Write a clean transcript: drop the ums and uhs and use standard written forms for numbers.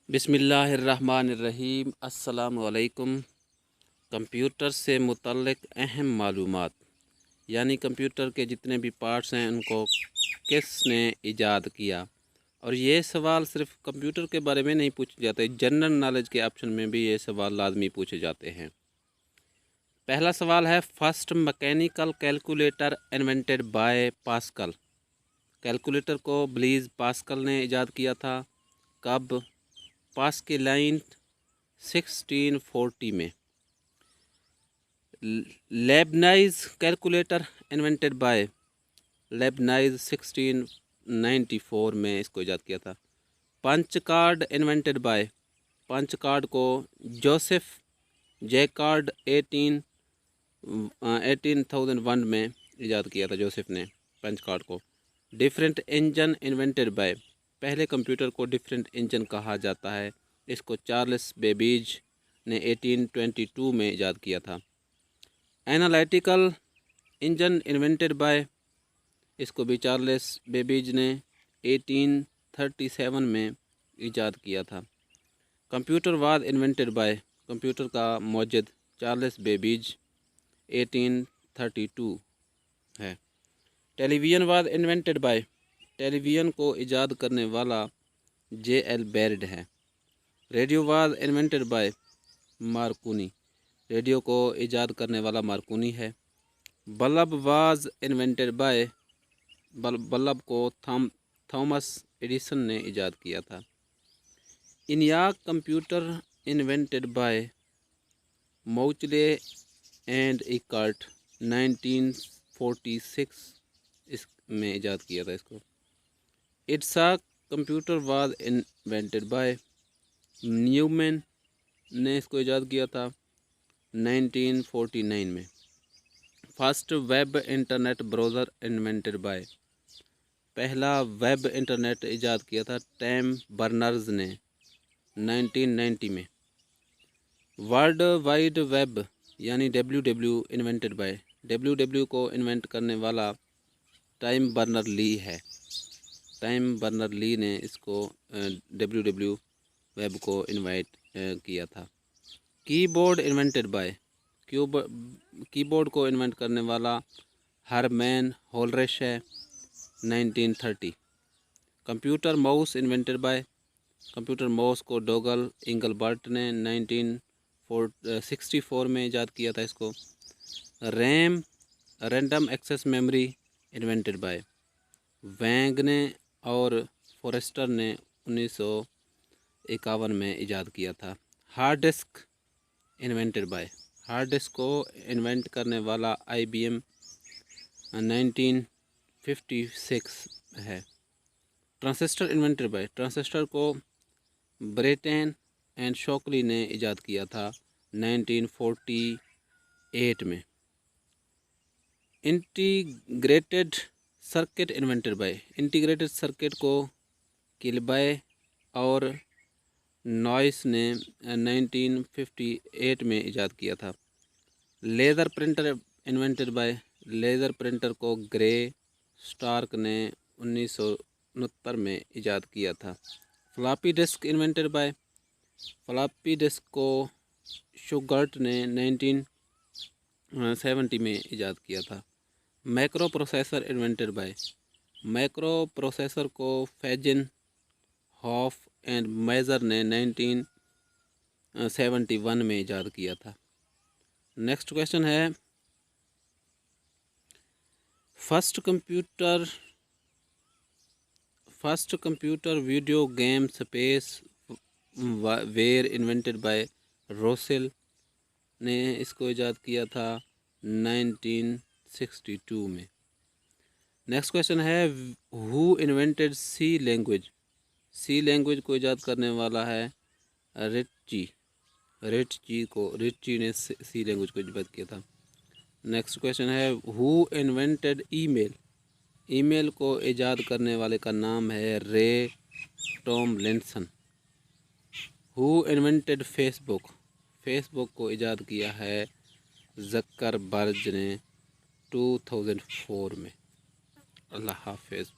बिस्मिल्लाहिर्रहमानिर्रहीम। अस्सलामु अलैकुम। कंप्यूटर से मुतल्लिक़ अहम मालूमात, यानी कंप्यूटर के जितने भी पार्ट्स हैं उनको किसने ईजाद किया। और ये सवाल सिर्फ कंप्यूटर के बारे में नहीं पूछे जाते, जनरल नॉलेज के ऑप्शन में भी ये सवाल लाजमी पूछे जाते हैं। पहला सवाल है, first mechanical calculator invented bye pascal. Calculator को ब्लीज़ पास्कल ने ईजाद किया था। कब? पास्कलाइन 1640 में। Leibniz calculator invented by Leibniz 1694 में इसको ईजाद किया था। Punch card invented by, punch card को जोसेफ जैकार्ड 1801 में ईजाद किया था जोसेफ ने पंच कार्ड को। डिफरेंट इंजन इन्वेंटेड बाय, पहले कंप्यूटर को डिफरेंट इंजन कहा जाता है, इसको चार्ल्स बेबेज ने 1822 में ईजाद किया था। एनालिटिकल इंजन इन्वेंटेड बाय, इसको भी चार्ल्स बेबेज ने 1837 में ईजाद किया था। Computer was invented by, computer का मौजद चार्ल्स बेबेज 1832 है। Television was invented by, television को ईजाद करने वाला J.L. बेरिड है। Radio was invented by Marconi, radio को ईजाद करने वाला मार्कोनी है। Bulb was invented by, bulb को थॉमस एडिसन ने ईजाद किया था। ENIAC computer invented by Mauchly and Eckert 1946 में ईजाद किया था इसको। EDSAC computer was invented by Newman ने इसको ईजाद किया था 1949 में। First web internet browser invented by, पहला वेब इंटरनेट ईजाद किया था टिम बर्नर्स ने 1990 में। वर्ल्ड वाइड वेब यानी WW इन्वेंटेड बाय, WW को इन्वेंट करने वाला टाइम बर्नर ली है। टाइम बर्नर ली ने इसको WW वेब को इन्वाइट किया था। कीबोर्ड इन्वेंटेड बाय, कीबोर्ड को इन्वेंट करने वाला हरमैन होलरिश है 1930। Computer mouse invented by, computer mouse को डोगल इंगलबर्ट ने 1964 में ईजाद किया था इसको। RAM random access memory invented by Wang ने और फॉरेस्टर ने 1951 में ईजाद किया था। Hard disk invented by, hard disk को इन्वेंट करने वाला IBM 1956 है। ट्रांजिस्टर इन्वेंटेड बाय, ट्रांजिस्टर को ब्रेटन एंड शॉकली ने ईजाद किया था 1948 में। Integrated circuit invented by, integrated circuit को किलबाय और नॉइस ने 1958 में ईजाद किया था। Laser printer invented by, laser printer को ग्रे स्टार्क ने 1969 में ईजाद किया था। Floppy disk invented bye, floppy disk को शुगर्ट ने 1970 में ईजाद किया था। Macro processor invented by, macro processor को फेजिन हॉफ एंड मेजर ने 1971 में ईजाद किया था। नेक्स्ट क्वेश्चन है, first computer video game space war invented by Russell ने इसको ईजाद किया था 1962 में। नेक्स्ट क्वेश्चन है, who invented C language, C language को ईजाद करने वाला है रिटची ने सी लैंग्वेज को ईजाद किया था। नेक्स्ट क्वेश्चन है, हु इन्वेंटेड ईमेल, ईमेल को ईजाद करने वाले का नाम है रे Tomlinson. Who invented Facebook, Facebook को ईजाद किया है ज़करबर्ग ने 2004 में। अल्लाह हाफ़िज़।